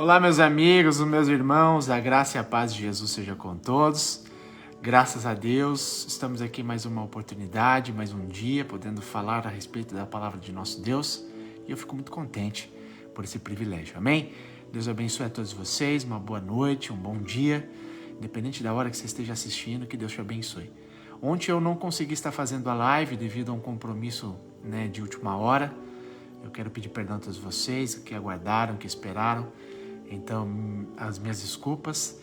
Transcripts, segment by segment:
Olá, meus amigos, meus irmãos, a graça e a paz de Jesus seja com todos. Graças a Deus, estamos aqui mais uma oportunidade, mais um dia, podendo falar a respeito da palavra de nosso Deus. E eu fico muito contente por esse privilégio, amém? Deus abençoe a todos vocês, uma boa noite, um bom dia. Independente da hora que você esteja assistindo, que Deus te abençoe. Ontem eu não consegui estar fazendo a live devido a um compromisso de última hora. Eu quero pedir perdão a todos vocês que aguardaram, que esperaram. Então, as minhas desculpas,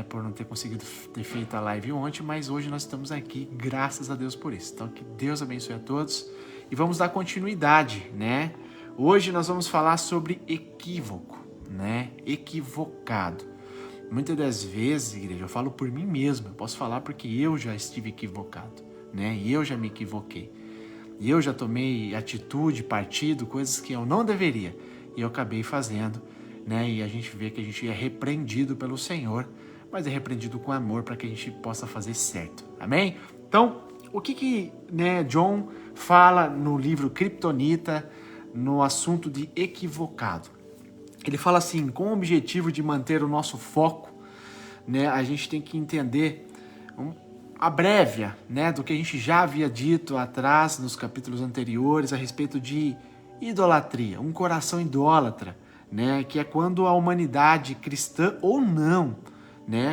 por não ter conseguido ter feito a live ontem, mas hoje nós estamos aqui, graças a Deus por isso. Então, que Deus abençoe a todos e vamos dar continuidade, Hoje nós vamos falar sobre equívoco, Equivocado. Muitas das vezes, igreja, eu falo por mim mesmo, eu posso falar porque eu já estive equivocado, E eu já me equivoquei. E eu já tomei atitude, partido, coisas que eu não deveria, e eu acabei fazendo, E a gente vê que a gente é repreendido pelo Senhor, mas é repreendido com amor para que a gente possa fazer certo. Amém? Então, o que John fala no livro Kryptonita, no assunto de equivocado? Ele fala assim, com o objetivo de manter o nosso foco, a gente tem que entender a prévia, do que a gente já havia dito atrás, nos capítulos anteriores, a respeito de idolatria, um coração idólatra, que é quando a humanidade cristã ou não,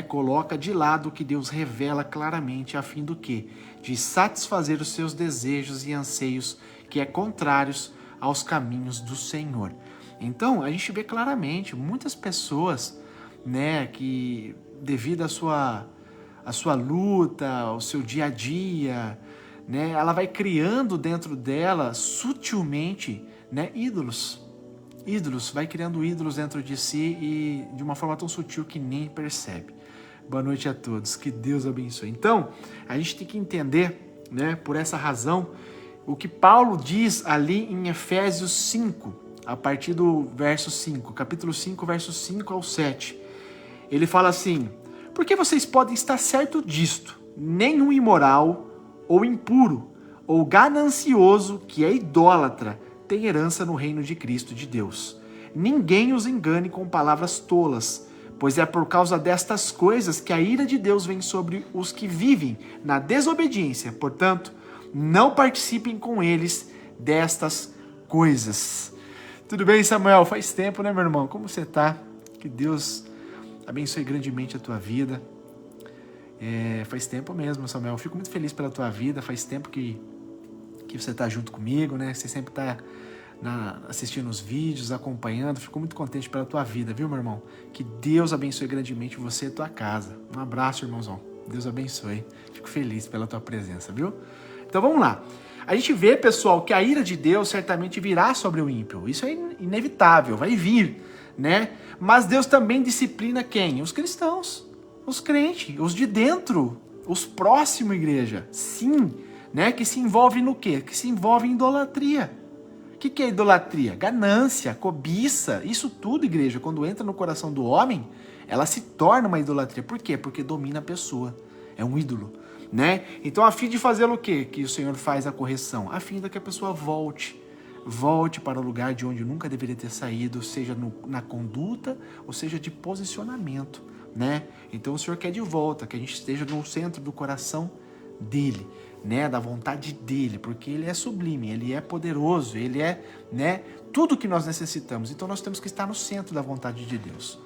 coloca de lado o que Deus revela claramente a fim do quê? De satisfazer os seus desejos e anseios que é contrários aos caminhos do Senhor. Então, a gente vê claramente muitas pessoas, que devido à sua luta, ao seu dia a dia, ela vai criando dentro dela sutilmente, ídolos, vai criando ídolos dentro de si e de uma forma tão sutil que nem percebe. Boa noite a todos, que Deus abençoe. Então, a gente tem que entender, por essa razão, o que Paulo diz ali em Efésios 5, a partir do verso 5, capítulo 5, versos 5 ao 7. Ele fala assim: porque vocês podem estar certo disto, nenhum imoral, ou impuro, ou ganancioso, que é idólatra, tem herança no reino de Cristo de Deus. Ninguém os engane com palavras tolas, pois é por causa destas coisas que a ira de Deus vem sobre os que vivem na desobediência. Portanto, não participem com eles destas coisas. Tudo bem, Samuel? Faz tempo, meu irmão? Como você tá? Que Deus abençoe grandemente a tua vida. Faz tempo mesmo, Samuel. Eu fico muito feliz pela tua vida. Faz tempo que você tá junto comigo, Você sempre tá assistindo os vídeos, acompanhando. Fico muito contente pela tua vida, viu, meu irmão? Que Deus abençoe grandemente você e tua casa. Um abraço, irmãozão. Deus abençoe. Fico feliz pela tua presença, viu? Então vamos lá. A gente vê, pessoal, que a ira de Deus certamente virá sobre o ímpio. Isso é inevitável, vai vir, Mas Deus também disciplina quem? Os cristãos, os crentes, os de dentro, os próximos, igreja. Sim, que se envolve no quê? Que se envolve em idolatria. O que é idolatria? Ganância, cobiça, isso tudo, igreja, quando entra no coração do homem, ela se torna uma idolatria. Por quê? Porque domina a pessoa. É um ídolo, Então, a fim de fazer o quê? Que o Senhor faz a correção? A fim de que a pessoa volte para o lugar de onde nunca deveria ter saído, seja na conduta, ou seja de posicionamento, Então, o Senhor quer de volta, que a gente esteja no centro do coração dele, da vontade dele, porque ele é sublime, ele é poderoso, ele é, tudo que nós necessitamos. Então, nós temos que estar no centro da vontade de Deus.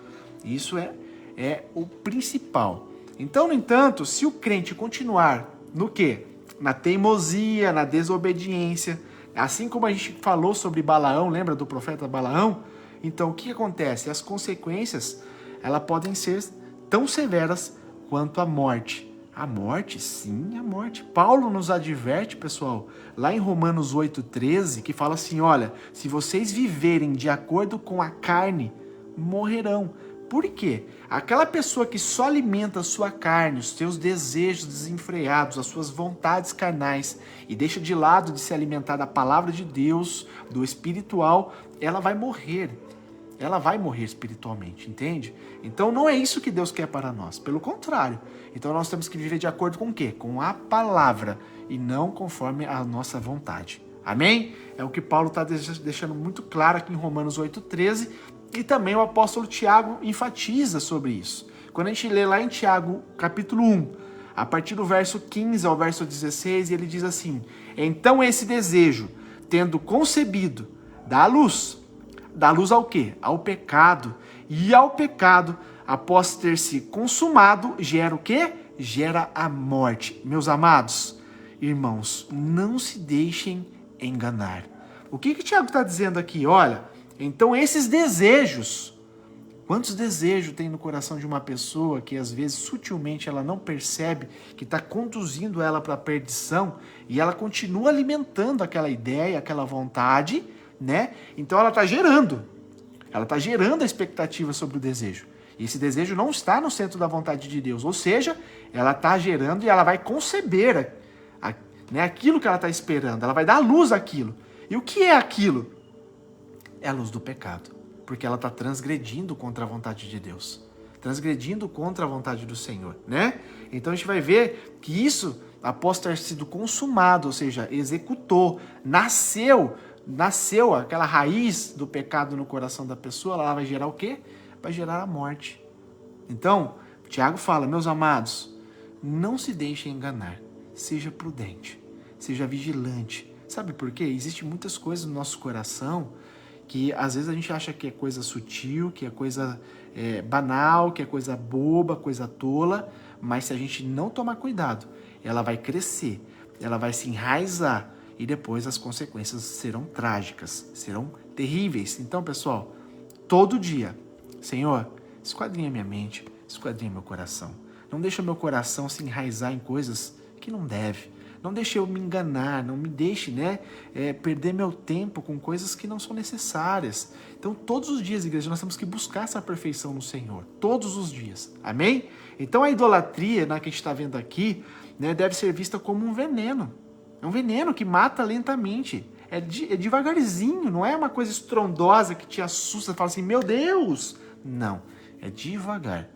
Isso é o principal. Então, no entanto, se o crente continuar no quê? Na teimosia, na desobediência, assim como a gente falou sobre Balaão, lembra do profeta Balaão? Então, o que acontece? As consequências, elas podem ser tão severas quanto a morte. A morte? Sim, a morte. Paulo nos adverte, pessoal, lá em Romanos 8,13, que fala assim, olha, se vocês viverem de acordo com a carne, morrerão. Por quê? Aquela pessoa que só alimenta a sua carne, os seus desejos desenfreados, as suas vontades carnais e deixa de lado de se alimentar da palavra de Deus, do espiritual, ela vai morrer. Ela vai morrer espiritualmente, entende? Então não é isso que Deus quer para nós, pelo contrário. Então nós temos que viver de acordo com o quê? Com a palavra e não conforme a nossa vontade. Amém? É o que Paulo está deixando muito claro aqui em Romanos 8,13 E também o apóstolo Tiago enfatiza sobre isso. Quando a gente lê lá em Tiago, capítulo 1, a partir do verso 15 ao verso 16, ele diz assim: então esse desejo, tendo concebido, dá luz ao quê? Ao pecado. E ao pecado, após ter se consumado, gera o quê? Gera a morte. Meus amados irmãos, não se deixem enganar. O que Tiago está dizendo aqui? Olha, então esses desejos, quantos desejos tem no coração de uma pessoa que às vezes sutilmente ela não percebe que está conduzindo ela para a perdição e ela continua alimentando aquela ideia, aquela vontade, né? Então ela está gerando a expectativa sobre o desejo. E esse desejo não está no centro da vontade de Deus, ou seja, ela está gerando e ela vai conceber aquilo que ela está esperando, ela vai dar luz àquilo. E o que é aquilo? É a luz do pecado, porque ela está transgredindo contra a vontade de Deus, transgredindo contra a vontade do Senhor, né? Então a gente vai ver que isso, após ter sido consumado, ou seja, executou, nasceu aquela raiz do pecado no coração da pessoa, ela vai gerar o quê? Vai gerar a morte. Então, Tiago fala, meus amados, não se deixem enganar, seja prudente, seja vigilante. Sabe por quê? Existem muitas coisas no nosso coração que às vezes a gente acha que é coisa sutil, que é coisa banal, que é coisa boba, coisa tola, mas se a gente não tomar cuidado, ela vai crescer, ela vai se enraizar e depois as consequências serão trágicas, serão terríveis. Então, pessoal, todo dia, Senhor, esquadrinha minha mente, esquadrinha meu coração. Não deixa meu coração se enraizar em coisas que não deve. Não deixe eu me enganar, não me deixe perder meu tempo com coisas que não são necessárias. Então, todos os dias, igreja, nós temos que buscar essa perfeição no Senhor. Todos os dias. Amém? Então, a idolatria, que a gente está vendo aqui, deve ser vista como um veneno. É um veneno que mata lentamente. É devagarzinho, não é uma coisa estrondosa que te assusta, fala assim, meu Deus! Não, é devagar.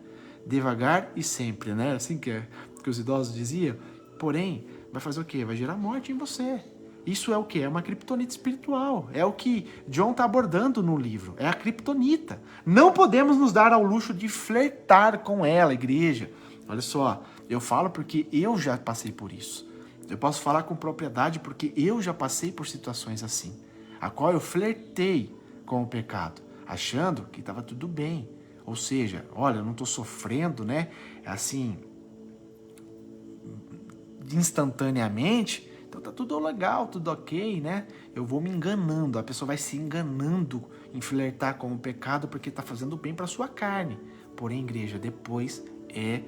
Devagar e sempre, né? Assim que os idosos diziam. Porém, vai fazer o quê? Vai gerar morte em você. Isso é o quê? É uma criptonita espiritual. É o que John está abordando no livro. É a criptonita. Não podemos nos dar ao luxo de flertar com ela, igreja. Olha só, eu falo porque eu já passei por isso. Eu posso falar com propriedade porque eu já passei por situações assim, a qual eu flertei com o pecado, achando que estava tudo bem. Ou seja, olha, eu não estou sofrendo, assim, instantaneamente, então tá tudo legal, tudo ok, Eu vou me enganando, a pessoa vai se enganando em flertar com o pecado porque está fazendo bem para sua carne. Porém, igreja, depois é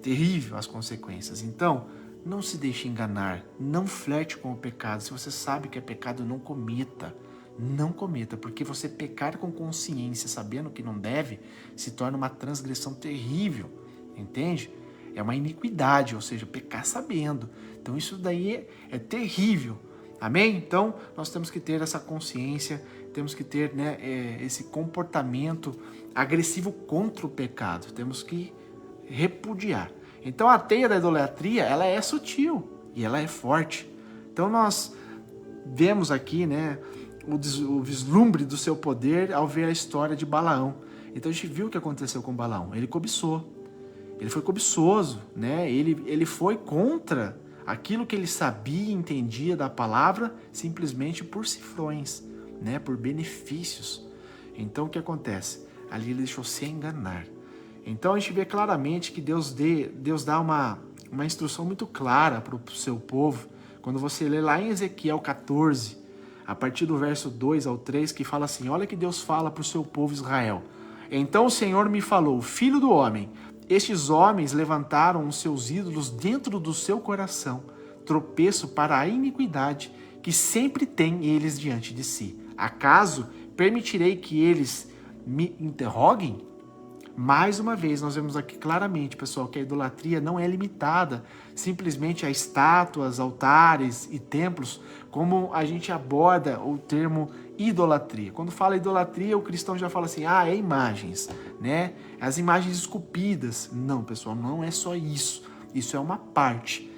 terrível as consequências. Então, não se deixe enganar, não flerte com o pecado. Se você sabe que é pecado, não cometa. Não cometa, porque você pecar com consciência, sabendo que não deve, se torna uma transgressão terrível, entende? É uma iniquidade, ou seja, pecar sabendo. Então isso daí é terrível, amém? Então nós temos que ter essa consciência, temos que ter esse comportamento agressivo contra o pecado, temos que repudiar. Então a teia da idolatria, ela é sutil e ela é forte. Então nós vemos aqui, o vislumbre do seu poder ao ver a história de Balaão. Então a gente viu o que aconteceu com Balaão. Ele cobiçou. Ele foi cobiçoso, Ele foi contra aquilo que ele sabia e entendia da palavra simplesmente por cifrões, por benefícios. Então o que acontece? Ali ele deixou se enganar. Então a gente vê claramente que Deus dá uma instrução muito clara para o seu povo. Quando você lê lá em Ezequiel 14, a partir do verso 2 ao 3, que fala assim, olha que Deus fala para o seu povo Israel. Então o Senhor me falou, filho do homem, estes homens levantaram os seus ídolos dentro do seu coração, tropeço para a iniquidade que sempre têm eles diante de si. Acaso permitirei que eles me interroguem? Mais uma vez, nós vemos aqui claramente, pessoal, que a idolatria não é limitada simplesmente a estátuas, altares e templos, como a gente aborda o termo idolatria. Quando fala idolatria, o cristão já fala assim, é imagens, As imagens esculpidas. Não, pessoal, não é só isso. Isso é uma parte,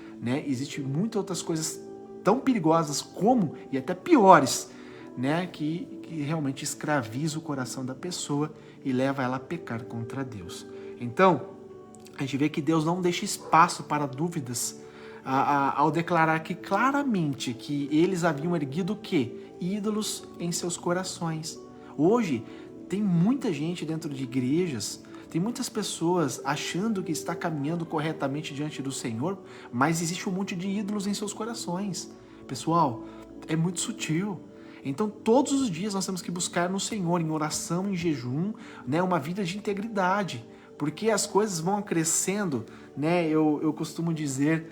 Existem muitas outras coisas tão perigosas como, e até piores, que que realmente escraviza o coração da pessoa e leva ela a pecar contra Deus. Então, a gente vê que Deus não deixa espaço para dúvidas ao declarar que claramente que eles haviam erguido o quê? Ídolos em seus corações. Hoje, tem muita gente dentro de igrejas, tem muitas pessoas achando que está caminhando corretamente diante do Senhor, mas existe um monte de ídolos em seus corações. Pessoal, é muito sutil. Então, todos os dias nós temos que buscar no Senhor, em oração, em jejum, né, uma vida de integridade, porque as coisas vão crescendo, né? Eu costumo dizer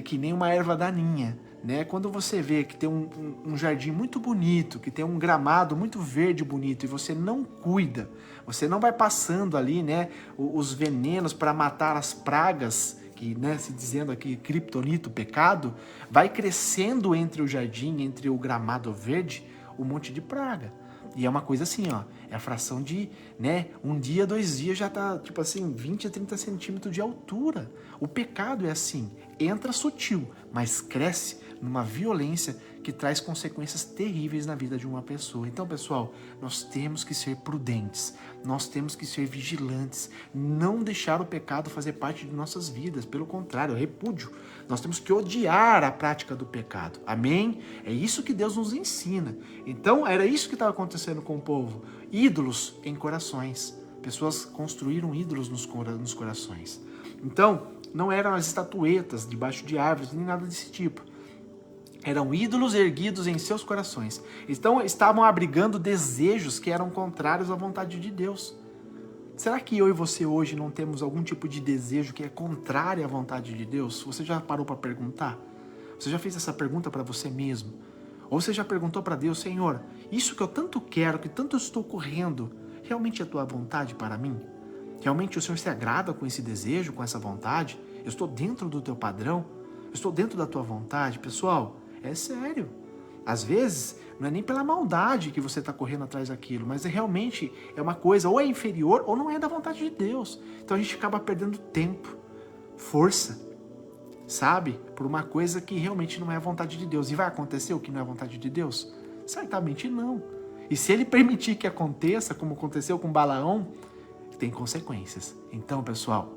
que nem uma erva daninha, né? Quando você vê que tem um jardim muito bonito, que tem um gramado muito verde bonito e você não cuida, você não vai passando ali, né, os venenos para matar as pragas, que, né, se dizendo aqui, criptonito, pecado, vai crescendo entre o jardim, entre o gramado verde, um monte de praga. E é uma coisa assim, ó, é a fração de, né, 1 dia, 2 dias já tá, tipo assim, 20 a 30 centímetros de altura. O pecado é assim, entra sutil, mas cresce numa violência que traz consequências terríveis na vida de uma pessoa. Então, pessoal, nós temos que ser prudentes, nós temos que ser vigilantes, não deixar o pecado fazer parte de nossas vidas, pelo contrário, é repúdio. Nós temos que odiar a prática do pecado. Amém? É isso que Deus nos ensina. Então, era isso que estava acontecendo com o povo. Ídolos em corações. Pessoas construíram ídolos nos corações. Então, não eram as estatuetas debaixo de árvores, nem nada desse tipo. Eram ídolos erguidos em seus corações. Então, estavam abrigando desejos que eram contrários à vontade de Deus. Será que eu e você hoje não temos algum tipo de desejo que é contrário à vontade de Deus? Você já parou para perguntar? Você já fez essa pergunta para você mesmo? Ou você já perguntou para Deus, Senhor, isso que eu tanto quero, que tanto estou correndo, realmente é a tua vontade para mim? Realmente o Senhor se agrada com esse desejo, com essa vontade? Eu estou dentro do teu padrão? Eu estou dentro da tua vontade? Pessoal, é sério. Às vezes, não é nem pela maldade que você está correndo atrás daquilo, mas realmente é uma coisa, ou é inferior, ou não é da vontade de Deus. Então a gente acaba perdendo tempo, força, sabe? Por uma coisa que realmente não é a vontade de Deus. E vai acontecer o que não é a vontade de Deus? Certamente não. E se ele permitir que aconteça, como aconteceu com Balaão, tem consequências. Então, pessoal,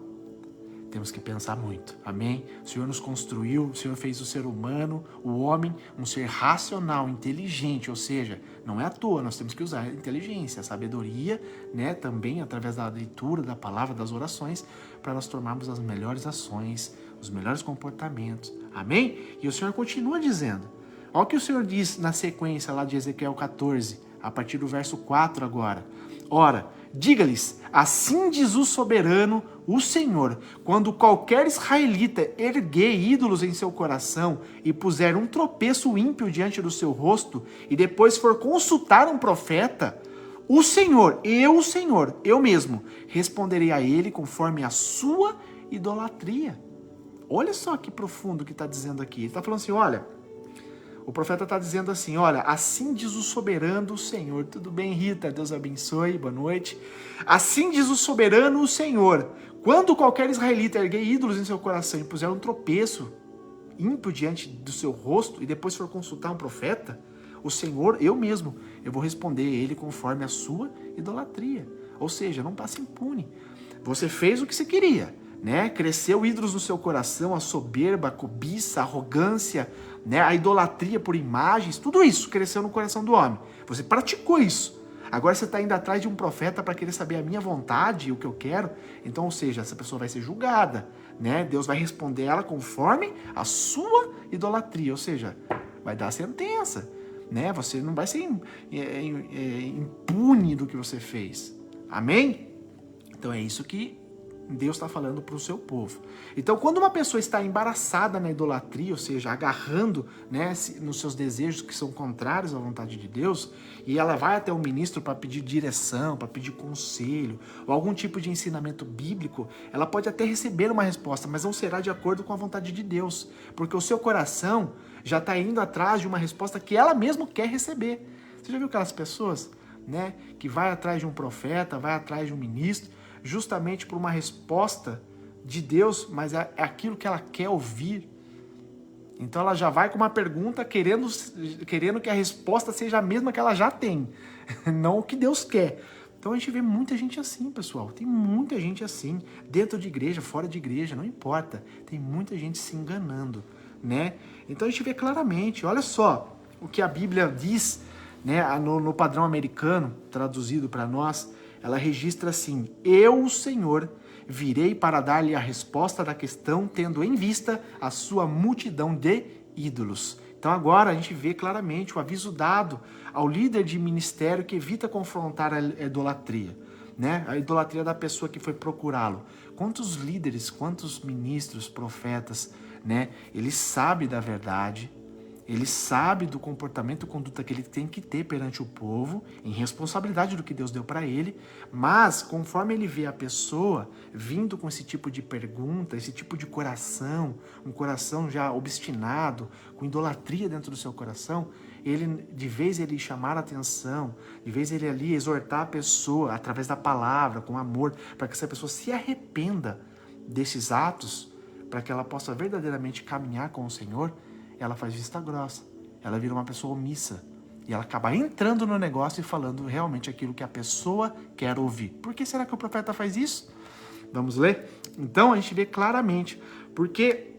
temos que pensar muito, amém? O Senhor nos construiu, o Senhor fez o ser humano, o homem, um ser racional, inteligente, ou seja, não é à toa, nós temos que usar a inteligência, a sabedoria, né, também através da leitura, da palavra, das orações, para nós tomarmos as melhores ações, os melhores comportamentos, amém? E o Senhor continua dizendo, olha o que o Senhor diz na sequência lá de Ezequiel 14, a partir do verso 4 agora. Ora, diga-lhes, assim diz o soberano, o Senhor, quando qualquer israelita erguer ídolos em seu coração e puser um tropeço ímpio diante do seu rosto e depois for consultar um profeta, o Senhor, eu mesmo, responderei a ele conforme a sua idolatria. Olha só que profundo que está dizendo aqui. Ele está falando assim, olha, o profeta está dizendo assim, olha, assim diz o soberano o Senhor. Tudo bem, Rita? Deus abençoe, boa noite. Assim diz o soberano o Senhor. Quando qualquer israelita erguer ídolos em seu coração e puser um tropeço ímpio diante do seu rosto e depois for consultar um profeta, o Senhor, eu mesmo, eu vou responder a ele conforme a sua idolatria. Ou seja, não passe impune. Você fez o que você queria, né? Cresceu ídolos no seu coração, a soberba, a cobiça, a arrogância, né? A idolatria por imagens, tudo isso cresceu no coração do homem. Você praticou isso. Agora você está indo atrás de um profeta para querer saber a minha vontade, o que eu quero. Então, ou seja, essa pessoa vai ser julgada, né? Deus vai responder ela conforme a sua idolatria, ou seja, vai dar a sentença, né? Você não vai ser impune do que você fez. Amém? Então é isso que Deus está falando para o seu povo. Então, quando uma pessoa está embaraçada na idolatria, ou seja, agarrando, né, nos seus desejos que são contrários à vontade de Deus, e ela vai até o ministro para pedir direção, para pedir conselho, ou algum tipo de ensinamento bíblico, ela pode até receber uma resposta, mas não será de acordo com a vontade de Deus, porque o seu coração já está indo atrás de uma resposta que ela mesma quer receber. Você já viu aquelas pessoas, né, que vai atrás de um profeta, vai atrás de um ministro, justamente por uma resposta de Deus, mas é aquilo que ela quer ouvir. Então ela já vai com uma pergunta querendo que a resposta seja a mesma que ela já tem, não o que Deus quer. Então a gente vê muita gente assim, pessoal. Tem muita gente assim, dentro de igreja, fora de igreja, não importa. Tem muita gente se enganando, né? Então a gente vê claramente, olha só o que a Bíblia diz, né, no padrão americano, traduzido para nós, ela registra assim: eu, o Senhor, virei para dar-lhe a resposta da questão, tendo em vista a sua multidão de ídolos. Então agora a gente vê claramente o aviso dado ao líder de ministério que evita confrontar a idolatria, né? A idolatria da pessoa que foi procurá-lo. Quantos líderes, quantos ministros, profetas, né? Ele sabe da verdade, ele sabe do comportamento e conduta que ele tem que ter perante o povo, em responsabilidade do que Deus deu para ele, mas conforme ele vê a pessoa vindo com esse tipo de pergunta, esse tipo de coração, um coração já obstinado, com idolatria dentro do seu coração, ele, de vez ele chamar a atenção, de vez ele ali exortar a pessoa através da palavra, com amor, para que essa pessoa se arrependa desses atos, para que ela possa verdadeiramente caminhar com o Senhor, ela faz vista grossa, ela vira uma pessoa omissa e ela acaba entrando no negócio e falando realmente aquilo que a pessoa quer ouvir. Por que será que o profeta faz isso? Vamos ler? Então a gente vê claramente, porque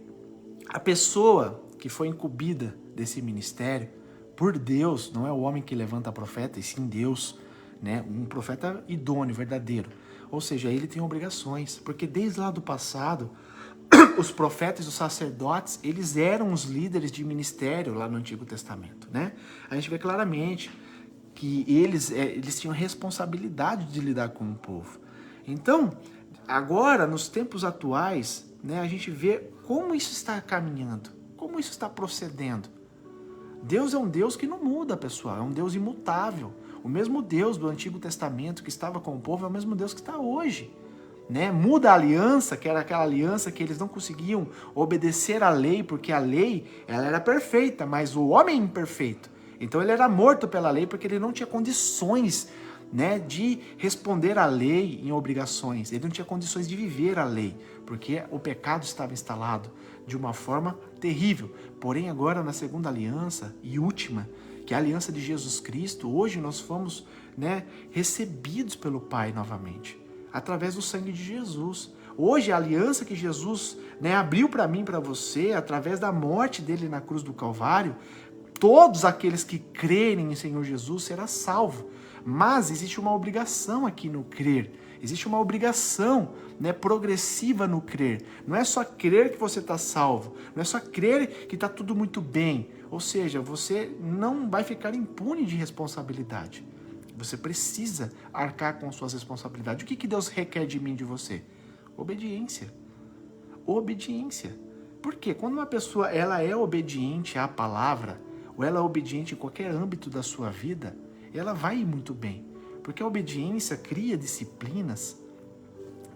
a pessoa que foi incumbida desse ministério, por Deus, não é o homem que levanta profeta, e sim Deus, né? Um profeta idôneo, verdadeiro. Ou seja, ele tem obrigações, porque desde lá do passado, os profetas e os sacerdotes, eles eram os líderes de ministério lá no Antigo Testamento, né? A gente vê claramente que eles tinham responsabilidade de lidar com o povo. Então, agora, nos tempos atuais, né, a gente vê como isso está caminhando, como isso está procedendo. Deus é um Deus que não muda, pessoal, é um Deus imutável. O mesmo Deus do Antigo Testamento que estava com o povo é o mesmo Deus que está hoje. Né? Muda a aliança, que era aquela aliança que eles não conseguiam obedecer à lei, porque a lei ela era perfeita, mas o homem é imperfeito. Então ele era morto pela lei porque ele não tinha condições, né, de responder à lei em obrigações. Ele não tinha condições de viver a lei, porque o pecado estava instalado de uma forma terrível. Porém, agora na segunda aliança e última, que é a aliança de Jesus Cristo, hoje nós fomos, né, recebidos pelo Pai novamente, através do sangue de Jesus. Hoje a aliança que Jesus, né, abriu para mim e para você, através da morte dele na cruz do Calvário, todos aqueles que crerem em Senhor Jesus será salvo. Mas existe uma obrigação aqui no crer. Existe uma obrigação, né, progressiva no crer. Não é só crer que você está salvo. Não é só crer que está tudo muito bem. Ou seja, você não vai ficar impune de responsabilidade. Você precisa arcar com suas responsabilidades. O que Deus requer de mim e de você? Obediência. Obediência. Por quê? Quando uma pessoa ela é obediente à palavra, ou ela é obediente em qualquer âmbito da sua vida, ela vai ir muito bem. Porque a obediência cria disciplinas,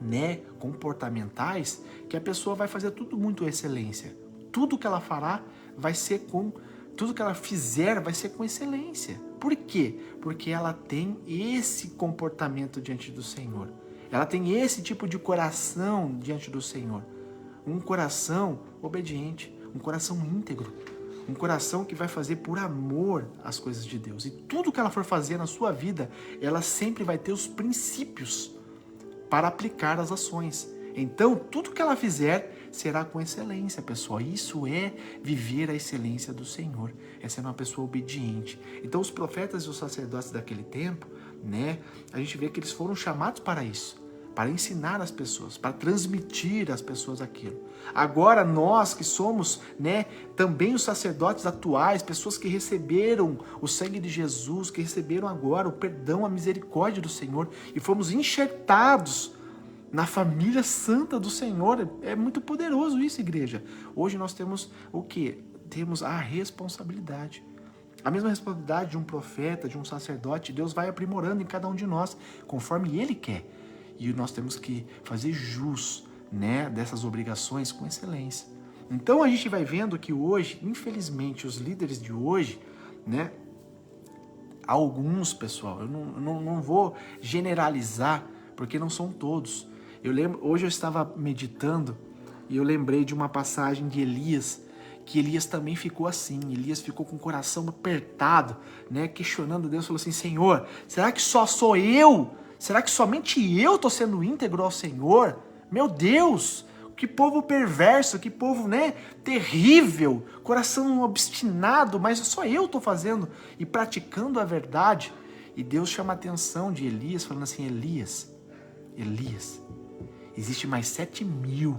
né, comportamentais, que a pessoa vai fazer tudo muito excelência. Tudo que ela fará vai ser com... Tudo que ela fizer vai ser com excelência. Por quê? Porque ela tem esse comportamento diante do Senhor. Ela tem esse tipo de coração diante do Senhor. Um coração obediente, um coração íntegro. Um coração que vai fazer por amor as coisas de Deus. E tudo que ela for fazer na sua vida, ela sempre vai ter os princípios para aplicar as ações. Então, tudo que ela fizer será com excelência, pessoal. Isso é viver a excelência do Senhor. É ser uma pessoa obediente. Então, os profetas e os sacerdotes daquele tempo, né, a gente vê que eles foram chamados para isso, para ensinar as pessoas, para transmitir às pessoas aquilo. Agora, nós que somos, né, também os sacerdotes atuais, pessoas que receberam o sangue de Jesus, que receberam agora o perdão, a misericórdia do Senhor e fomos enxertados na família santa do Senhor. É muito poderoso isso, igreja. Hoje nós temos o quê? Temos a responsabilidade. A mesma responsabilidade de um profeta, de um sacerdote, Deus vai aprimorando em cada um de nós, conforme Ele quer. E nós temos que fazer jus, né, dessas obrigações com excelência. Então a gente vai vendo que hoje, infelizmente, os líderes de hoje, né, alguns, pessoal, eu não vou generalizar, porque não são todos. Eu lembro, hoje eu estava meditando e eu lembrei de uma passagem de Elias, que Elias também ficou assim. Elias ficou com o coração apertado, né? Questionando Deus, falou assim: Senhor, será que só sou eu? Será que somente eu estou sendo íntegro ao Senhor? Meu Deus, que povo perverso, que povo, né, terrível, coração obstinado, mas só eu estou fazendo e praticando a verdade. E Deus chama a atenção de Elias, falando assim: Elias, existe mais 7.000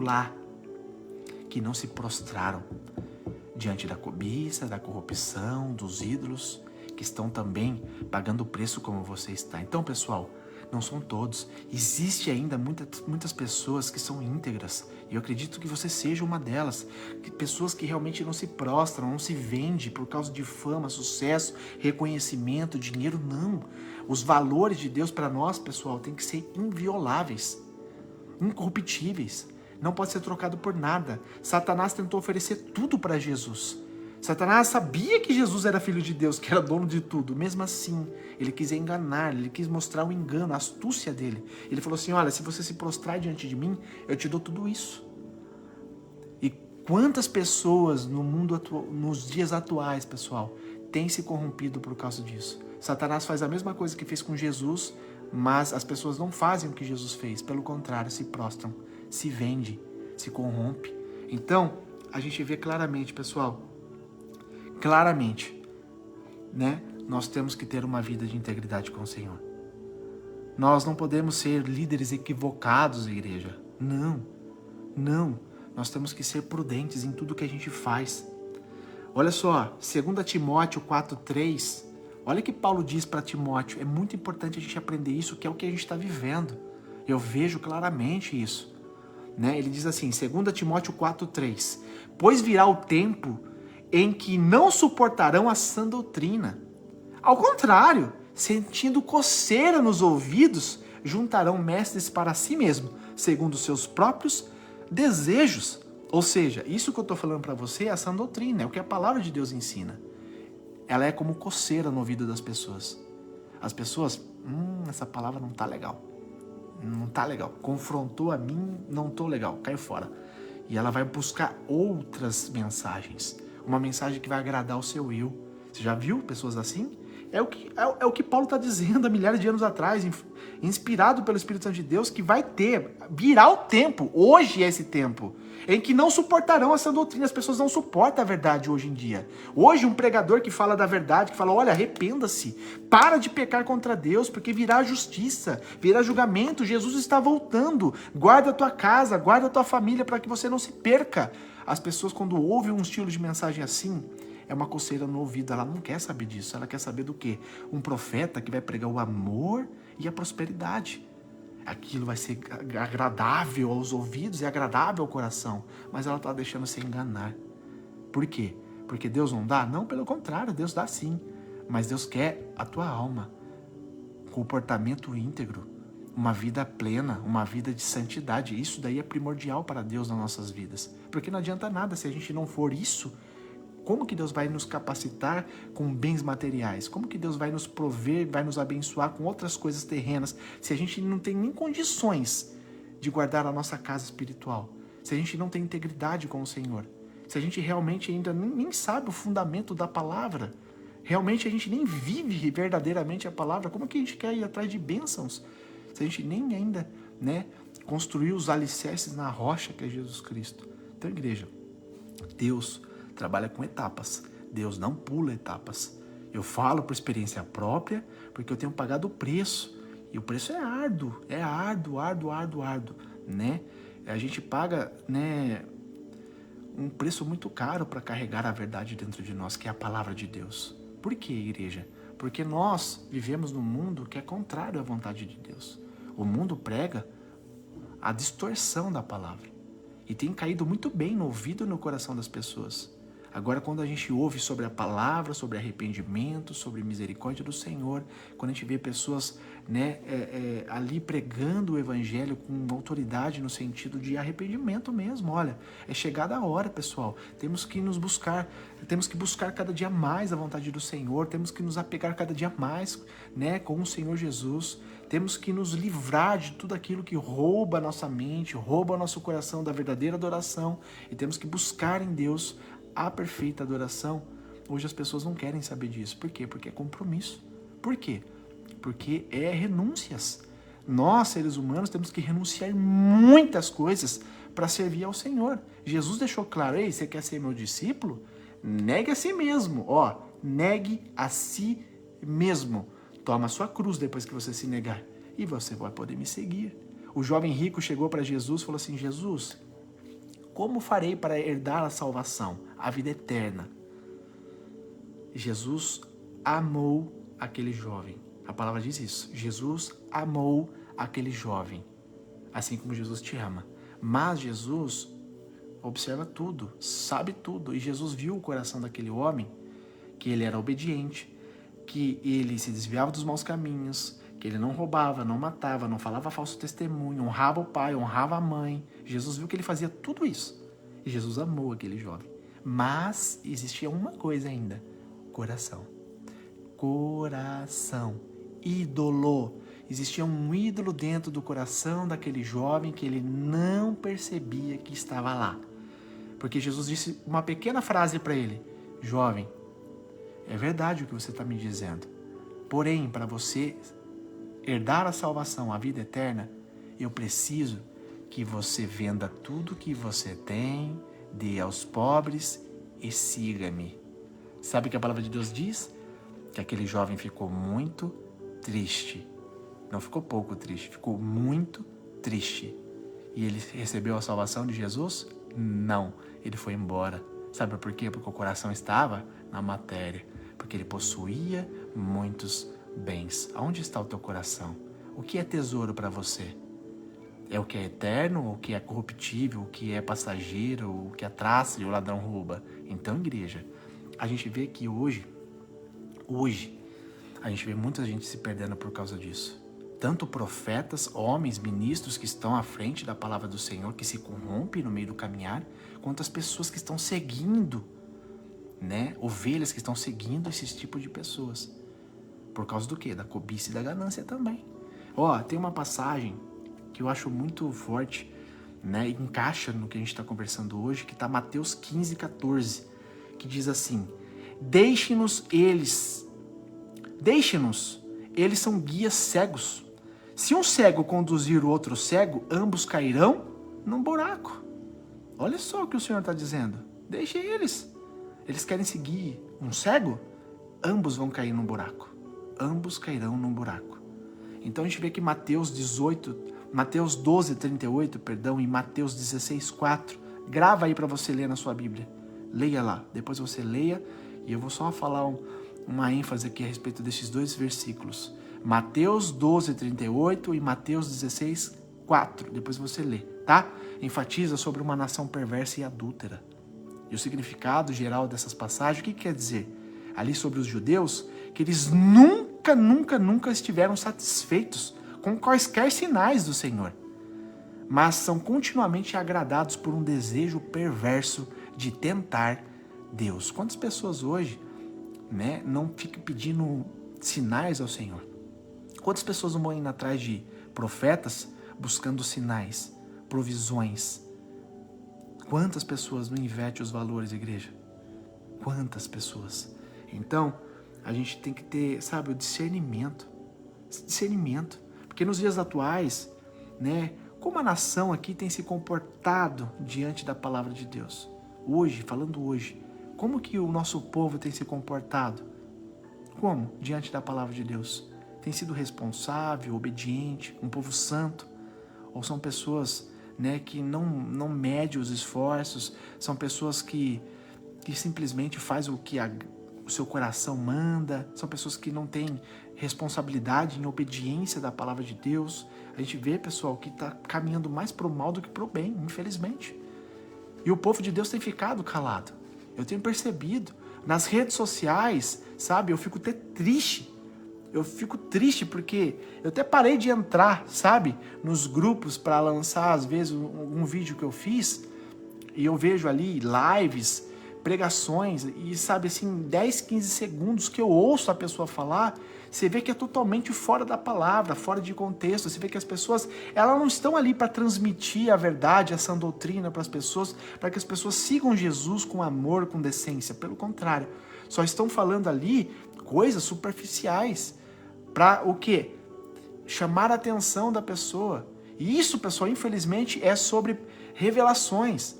lá que não se prostraram diante da cobiça, da corrupção, dos ídolos, que estão também pagando o preço como você está. Então, pessoal, não são todos. Existe ainda muitas pessoas que são íntegras. E eu acredito que você seja uma delas. Pessoas que realmente não se prostram, não se vendem por causa de fama, sucesso, reconhecimento, dinheiro, não. Os valores de Deus para nós, pessoal, tem que ser invioláveis, incorruptíveis. Não pode ser trocado por nada. Satanás tentou oferecer tudo para Jesus. Satanás sabia que Jesus era filho de Deus, que era dono de tudo. Mesmo assim, ele quis enganar, ele quis mostrar o engano, a astúcia dele. Ele falou assim: olha, se você se prostrar diante de mim, eu te dou tudo isso. E quantas pessoas no mundo nos dias atuais, pessoal, têm se corrompido por causa disso? Satanás faz a mesma coisa que fez com Jesus, mas as pessoas não fazem o que Jesus fez. Pelo contrário, se prostram, se vende, se corrompe. Então, a gente vê claramente, pessoal, né? Nós temos que ter uma vida de integridade com o Senhor. Nós não podemos ser líderes equivocados, igreja. Não. Nós temos que ser prudentes em tudo que a gente faz. Olha só, 2 Timóteo 4:3. Olha o que Paulo diz para Timóteo. É muito importante a gente aprender isso, que é o que a gente está vivendo. Eu vejo claramente isso, né? Ele diz assim, 2 Timóteo 4:3. Pois virá o tempo em que não suportarão a sã doutrina. Ao contrário, sentindo coceira nos ouvidos, juntarão mestres para si mesmo, segundo os seus próprios desejos. Ou seja, isso que eu estou falando para você é a sã doutrina, é o que a palavra de Deus ensina. Ela é como coceira no ouvido das pessoas. As pessoas, essa palavra não tá legal. Não tá legal. Confrontou a mim, não tô legal, cai fora. E ela vai buscar outras mensagens. Uma mensagem que vai agradar o seu eu. Você já viu pessoas assim? É o que Paulo está dizendo há milhares de anos atrás, inspirado pelo Espírito Santo de Deus, que virá o tempo, hoje é esse tempo, em que não suportarão essa doutrina. As pessoas não suportam a verdade hoje em dia. Hoje um pregador que fala da verdade, que fala, olha, arrependa-se, para de pecar contra Deus, porque virá a justiça, virá julgamento, Jesus está voltando, guarda a tua casa, guarda a tua família para que você não se perca. As pessoas, quando ouvem um estilo de mensagem assim, é uma coceira no ouvido, ela não quer saber disso, ela quer saber do quê? Um profeta que vai pregar o amor e a prosperidade. Aquilo vai ser agradável aos ouvidos e agradável ao coração, mas ela está deixando se enganar. Por quê? Porque Deus não dá? Não, pelo contrário, Deus dá sim, mas Deus quer a tua alma, comportamento íntegro, uma vida plena, uma vida de santidade. Isso daí é primordial para Deus nas nossas vidas, porque não adianta nada se a gente não for isso. Como que Deus vai nos capacitar com bens materiais? Como que Deus vai nos prover, vai nos abençoar com outras coisas terrenas, se a gente não tem nem condições de guardar a nossa casa espiritual? Se a gente não tem integridade com o Senhor? Se a gente realmente ainda nem sabe o fundamento da palavra? Realmente a gente nem vive verdadeiramente a palavra? Como que a gente quer ir atrás de bênçãos? Se a gente nem ainda, né, construiu os alicerces na rocha que é Jesus Cristo. Então, igreja, Deus trabalha com etapas. Deus não pula etapas. Eu falo por experiência própria, porque eu tenho pagado o preço. E o preço é árduo, né? A gente paga, né, um preço muito caro para carregar a verdade dentro de nós, que é a palavra de Deus. Por quê, igreja? Porque nós vivemos num mundo que é contrário à vontade de Deus. O mundo prega a distorção da palavra. E tem caído muito bem no ouvido e no coração das pessoas. Agora, quando a gente ouve sobre a palavra, sobre arrependimento, sobre misericórdia do Senhor, quando a gente vê pessoas, né, ali pregando o evangelho com autoridade no sentido de arrependimento mesmo, olha, é chegada a hora, pessoal. Temos que buscar cada dia mais a vontade do Senhor, temos que nos apegar cada dia mais, né, com o Senhor Jesus. Temos que nos livrar de tudo aquilo que rouba a nossa mente, rouba o nosso coração da verdadeira adoração, e temos que buscar em Deus a perfeita adoração. Hoje as pessoas não querem saber disso. Por quê? Porque é compromisso. Por quê? Porque é renúncias. Nós, seres humanos, temos que renunciar muitas coisas para servir ao Senhor. Jesus deixou claro: ei, você quer ser meu discípulo? Negue a si mesmo. Negue a si mesmo. Toma a sua cruz depois que você se negar, e você vai poder me seguir. O jovem rico chegou para Jesus e falou assim: Jesus, como farei para herdar a salvação, a vida eterna? Jesus amou aquele jovem. A palavra diz isso. Jesus amou aquele jovem, assim como Jesus te ama. Mas Jesus observa tudo, sabe tudo. E Jesus viu o coração daquele homem, que ele era obediente, que ele se desviava dos maus caminhos, que ele não roubava, não matava, não falava falso testemunho, honrava o pai, honrava a mãe. Jesus viu que ele fazia tudo isso. E Jesus amou aquele jovem. Mas existia uma coisa ainda: coração. Coração. Ídolo. Existia um ídolo dentro do coração daquele jovem que ele não percebia que estava lá. Porque Jesus disse uma pequena frase para ele: jovem, é verdade o que você está me dizendo. Porém, para você herdar a salvação, a vida eterna, eu preciso que você venda tudo que você tem, dê aos pobres e siga-me. Sabe o que a palavra de Deus diz? Que aquele jovem ficou muito triste. Não ficou pouco triste, ficou muito triste. E ele recebeu a salvação de Jesus? Não, ele foi embora. Sabe por quê? Porque o coração estava na matéria, porque ele possuía muitos bens. Aonde está o teu coração? O que é tesouro para você? É o que é eterno, o que é corruptível, o que é passageiro, o que é traça e o ladrão rouba? Então, igreja, a gente vê que hoje, a gente vê muita gente se perdendo por causa disso. Tanto profetas, homens, ministros que estão à frente da palavra do Senhor, que se corrompem no meio do caminhar, quanto as pessoas que estão seguindo, né? Ovelhas que estão seguindo esse tipo de pessoas. Por causa do quê? Da cobiça e da ganância também. Tem uma passagem que eu acho muito forte, né? E encaixa no que a gente está conversando hoje, que está Mateus 15:14, que diz assim: Deixe-nos, eles são guias cegos. Se um cego conduzir o outro cego, ambos cairão num buraco. Olha só o que o Senhor está dizendo. Deixe eles. Eles querem seguir um cego? Ambos vão cair num buraco. Ambos cairão num buraco. Então a gente vê que Mateus 12:38, e Mateus 16:4. Grava aí para você ler na sua Bíblia. Leia lá. Depois você leia e eu vou só falar uma ênfase aqui a respeito desses dois versículos. Mateus 12:38 e Mateus 16:4. Depois você lê, tá? Enfatiza sobre uma nação perversa e adúltera. E o significado geral dessas passagens, o que quer dizer? Ali sobre os judeus, que eles nunca estiveram satisfeitos com quaisquer sinais do Senhor, mas são continuamente agradados por um desejo perverso de tentar Deus. Quantas pessoas hoje, né, não ficam pedindo sinais ao Senhor? Quantas pessoas não vão indo atrás de profetas buscando sinais, provisões? Quantas pessoas não invertem os valores, igreja? Quantas pessoas? Então, a gente tem que ter, o discernimento. Porque nos dias atuais, né, como a nação aqui tem se comportado diante da palavra de Deus? Falando hoje, como que o nosso povo tem se comportado? Como? Diante da palavra de Deus. Tem sido responsável, obediente, um povo santo? Ou são pessoas, né, que não medem os esforços, são pessoas que simplesmente fazem o que o seu coração manda, são pessoas que não têm responsabilidade em obediência da palavra de Deus? A gente vê, pessoal, que está caminhando mais para o mal do que para o bem, infelizmente. E o povo de Deus tem ficado calado. Eu tenho percebido. Nas redes sociais, sabe, eu fico até triste. Eu fico triste porque eu até parei de entrar, sabe, nos grupos para lançar, às vezes, um vídeo que eu fiz. E eu vejo ali lives, pregações, e sabe assim, 10, 15 segundos que eu ouço a pessoa falar, você vê que é totalmente fora da palavra, fora de contexto. Você vê que as pessoas, elas não estão ali para transmitir a verdade, essa doutrina para as pessoas, para que as pessoas sigam Jesus com amor, com decência. Pelo contrário, só estão falando ali coisas superficiais para o quê? Chamar a atenção da pessoa. E isso, pessoal, infelizmente, é sobre revelações.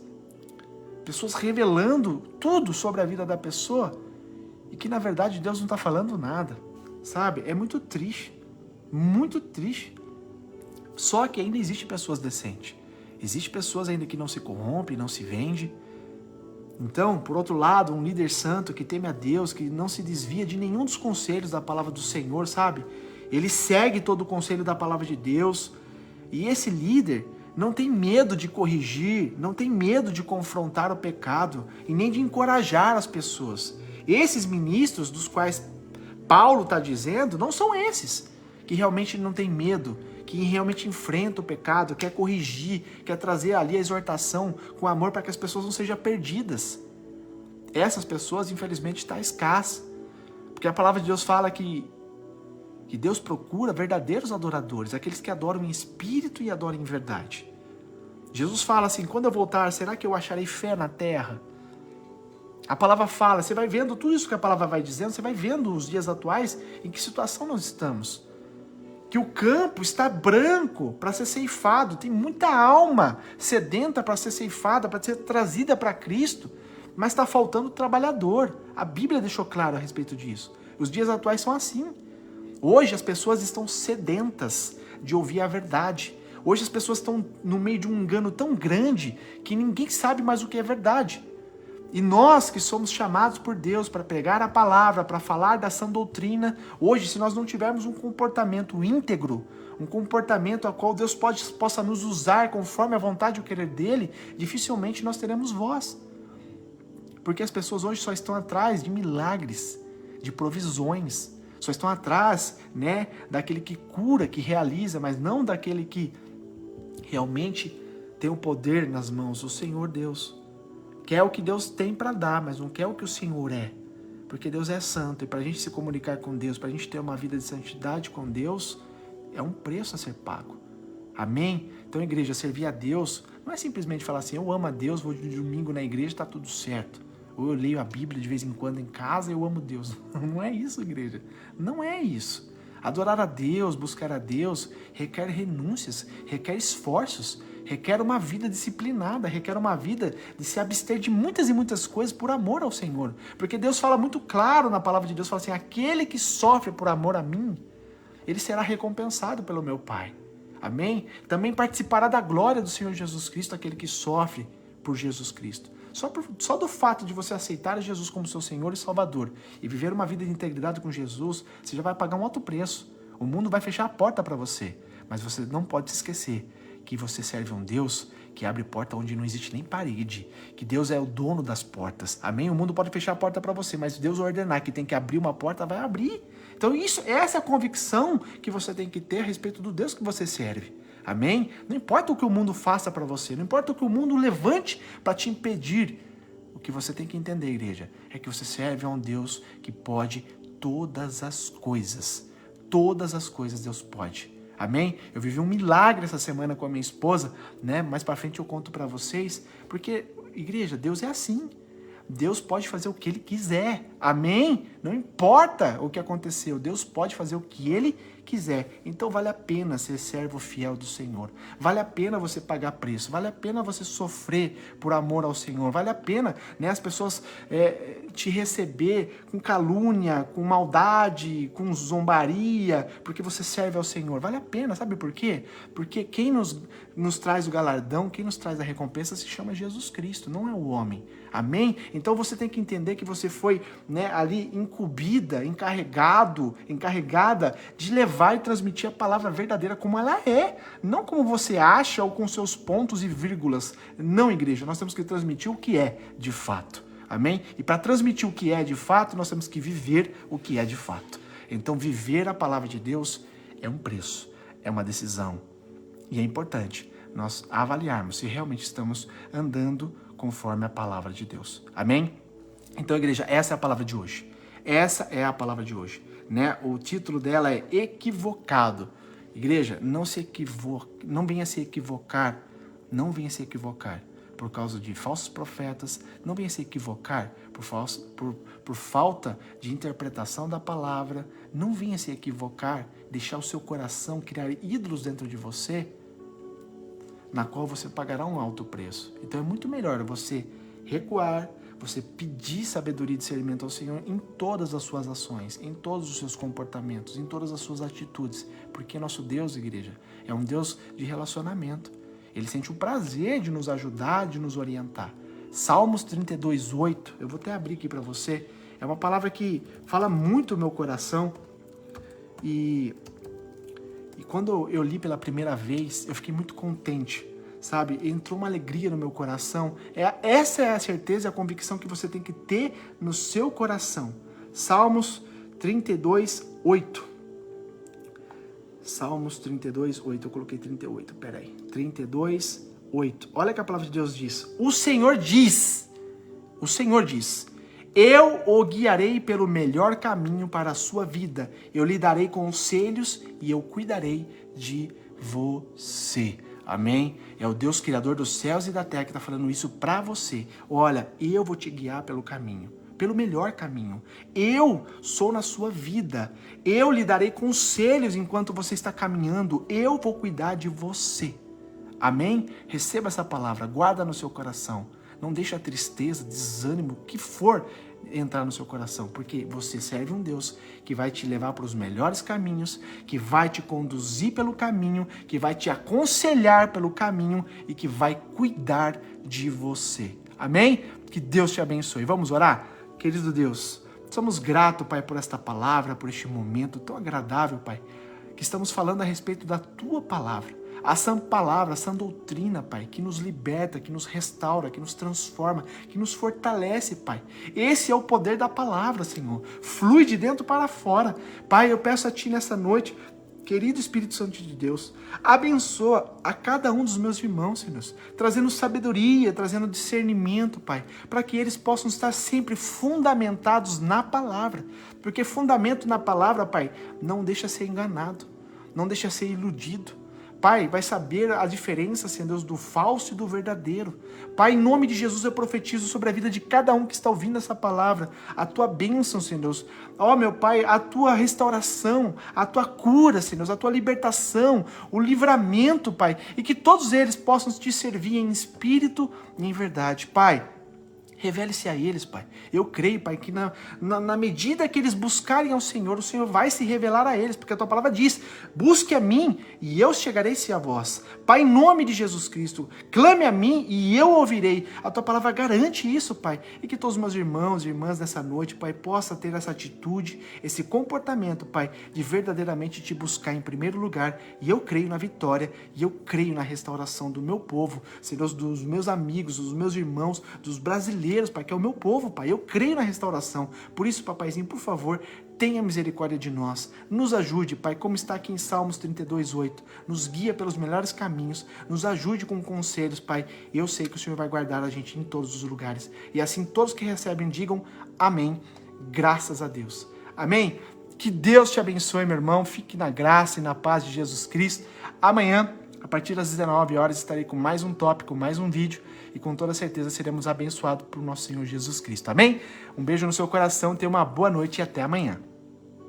Pessoas revelando tudo sobre a vida da pessoa e que, na verdade, Deus não está falando nada, sabe? É muito triste, muito triste. Só que ainda existe pessoas decentes. Existem pessoas ainda que não se corrompem, não se vendem. Então, por outro lado, um líder santo que teme a Deus, que não se desvia de nenhum dos conselhos da palavra do Senhor, sabe? Ele segue todo o conselho da palavra de Deus. E esse líder não tem medo de corrigir, não tem medo de confrontar o pecado e nem de encorajar as pessoas. Esses ministros dos quais Paulo está dizendo não são esses que realmente não têm medo, que realmente enfrentam o pecado, quer corrigir, quer trazer ali a exortação com amor para que as pessoas não sejam perdidas. Essas pessoas, infelizmente, estão escassas. Porque a palavra de Deus fala que Deus procura verdadeiros adoradores, aqueles que adoram em espírito e adoram em verdade. Jesus fala assim, quando eu voltar, será que eu acharei fé na terra? A palavra fala, você vai vendo tudo isso que a palavra vai dizendo, você vai vendo os dias atuais, em que situação nós estamos. Que o campo está branco para ser ceifado, tem muita alma sedenta para ser ceifada, para ser trazida para Cristo, mas está faltando trabalhador. A Bíblia deixou claro a respeito disso. Os dias atuais são assim. Hoje as pessoas estão sedentas de ouvir a verdade. Hoje as pessoas estão no meio de um engano tão grande que ninguém sabe mais o que é verdade. E nós que somos chamados por Deus para pregar a palavra, para falar da sã doutrina, hoje, se nós não tivermos um comportamento íntegro, um comportamento a qual Deus possa nos usar conforme a vontade e o querer dele, dificilmente nós teremos voz. Porque as pessoas hoje só estão atrás de milagres, de provisões, só estão atrás, né, daquele que cura, que realiza, mas não daquele que realmente tem o poder nas mãos, o Senhor Deus. Quer o que Deus tem para dar, mas não quer o que o Senhor é. Porque Deus é santo, e para a gente se comunicar com Deus, para a gente ter uma vida de santidade com Deus, é um preço a ser pago. Amém? Então, igreja, servir a Deus não é simplesmente falar assim, eu amo a Deus, vou de domingo na igreja, está tudo certo. Ou eu leio a Bíblia de vez em quando em casa, eu amo Deus. Não é isso, igreja. Não é isso. Adorar a Deus, buscar a Deus, requer renúncias, requer esforços, requer uma vida disciplinada, requer uma vida de se abster de muitas e muitas coisas por amor ao Senhor. Porque Deus fala muito claro na palavra de Deus, fala assim, aquele que sofre por amor a mim, ele será recompensado pelo meu Pai. Amém? Também participará da glória do Senhor Jesus Cristo, aquele que sofre por Jesus Cristo. Só do fato de você aceitar Jesus como seu Senhor e Salvador e viver uma vida de integridade com Jesus, você já vai pagar um alto preço. O mundo vai fechar a porta para você, mas você não pode se esquecer que você serve a um Deus que abre porta onde não existe nem parede, que Deus é o dono das portas. Amém? O mundo pode fechar a porta para você, mas Deus ordenar que tem que abrir uma porta, vai abrir. Então essa é a convicção que você tem que ter a respeito do Deus que você serve. Amém? Não importa o que o mundo faça para você, não importa o que o mundo levante para te impedir. O que você tem que entender, igreja, é que você serve a um Deus que pode todas as coisas. Todas as coisas Deus pode. Amém? Eu vivi um milagre essa semana com a minha esposa, né? Mais para frente eu conto para vocês, porque, igreja, Deus é assim. Deus pode fazer o que Ele quiser. Amém? Não importa o que aconteceu. Deus pode fazer o que Ele quiser. Então vale a pena ser servo fiel do Senhor. Vale a pena você pagar preço. Vale a pena você sofrer por amor ao Senhor. Vale a pena, né, as pessoas te receber com calúnia, com maldade, com zombaria, porque você serve ao Senhor. Vale a pena, sabe por quê? Porque quem nos traz o galardão, quem nos traz a recompensa se chama Jesus Cristo, não é o homem. Amém? Então você tem que entender que você foi, né, ali incumbida, encarregada de levar e transmitir a palavra verdadeira como ela é, não como você acha ou com seus pontos e vírgulas. Não, igreja, nós temos que transmitir o que é de fato. Amém? E para transmitir o que é de fato, nós temos que viver o que é de fato. Então, viver a palavra de Deus é um preço, é uma decisão. E é importante nós avaliarmos se realmente estamos andando conforme a palavra de Deus. Amém? Então, igreja, essa é a palavra de hoje. Essa é a palavra de hoje, né? O título dela é Equivocado. Igreja, não venha se equivocar, não venha se equivocar por causa de falsos profetas, não venha se equivocar por falta de interpretação da palavra, não venha se equivocar, deixar o seu coração criar ídolos dentro de você, na qual você pagará um alto preço. Então é muito melhor você recuar, você pedir sabedoria e discernimento ao Senhor em todas as suas ações, em todos os seus comportamentos, em todas as suas atitudes. Porque nosso Deus, igreja, é um Deus de relacionamento. Ele sente o prazer de nos ajudar, de nos orientar. Salmos 32:8, eu vou até abrir aqui para você. É uma palavra que fala muito no meu coração. E quando eu li pela primeira vez, eu fiquei muito contente. Sabe, entrou uma alegria no meu coração. Essa é a certeza e a convicção que você tem que ter no seu coração. Salmos 32:8. Salmos 32:8. Eu coloquei 38, peraí. 32:8. Olha que a palavra de Deus diz. O Senhor diz, eu o guiarei pelo melhor caminho para a sua vida. Eu lhe darei conselhos e eu cuidarei de você. Amém? É o Deus Criador dos céus e da terra que está falando isso para você. Olha, eu vou te guiar pelo caminho, pelo melhor caminho. Eu sou na sua vida. Eu lhe darei conselhos enquanto você está caminhando. Eu vou cuidar de você. Amém? Receba essa palavra, guarda no seu coração. Não deixe a tristeza, desânimo, o que for entrar no seu coração, porque você serve um Deus que vai te levar para os melhores caminhos, que vai te conduzir pelo caminho, que vai te aconselhar pelo caminho e que vai cuidar de você. Amém? Que Deus te abençoe. Vamos orar? Querido Deus, somos gratos, Pai, por esta palavra, por este momento tão agradável, Pai, que estamos falando a respeito da Tua palavra. A sã palavra, a sã doutrina, Pai, que nos liberta, que nos restaura, que nos transforma, que nos fortalece, Pai. Esse é o poder da palavra, Senhor. Flui de dentro para fora. Pai, eu peço a Ti nessa noite, querido Espírito Santo de Deus, abençoa a cada um dos meus irmãos, Senhor, trazendo sabedoria, trazendo discernimento, Pai, para que eles possam estar sempre fundamentados na palavra. Porque fundamento na palavra, Pai, não deixa ser enganado, não deixa ser iludido. Pai, vai saber a diferença, Senhor Deus, do falso e do verdadeiro. Pai, em nome de Jesus eu profetizo sobre a vida de cada um que está ouvindo essa palavra, a Tua bênção, Senhor Deus. Ó, meu Pai, a Tua restauração, a Tua cura, Senhor Deus, a Tua libertação, o livramento, Pai, e que todos eles possam Te servir em espírito e em verdade. Pai, revele-se a eles, Pai. Eu creio, Pai, que na medida que eles buscarem ao Senhor, o Senhor vai se revelar a eles, porque a Tua palavra diz, busque a mim e eu chegarei-se a vós. Pai, em nome de Jesus Cristo, clame a mim e eu ouvirei. A Tua palavra garante isso, Pai. E que todos os meus irmãos e irmãs nessa noite, Pai, possam ter essa atitude, esse comportamento, Pai, de verdadeiramente Te buscar em primeiro lugar. E eu creio na vitória e eu creio na restauração do meu povo, Senhor, dos meus amigos, dos meus irmãos, dos brasileiros, Pai, que é o meu povo, Pai. Eu creio na restauração. Por isso, Papaizinho, por favor, tenha misericórdia de nós. Nos ajude, Pai, como está aqui em Salmos 32:8. Nos guia pelos melhores caminhos. Nos ajude com conselhos, Pai. E eu sei que o Senhor vai guardar a gente em todos os lugares. E assim todos que recebem digam amém. Graças a Deus. Amém? Que Deus te abençoe, meu irmão. Fique na graça e na paz de Jesus Cristo. Amanhã, a partir das 19 horas, estarei com mais um tópico, mais um vídeo. E com toda certeza seremos abençoados por nosso Senhor Jesus Cristo. Amém? Um beijo no seu coração, tenha uma boa noite e até amanhã.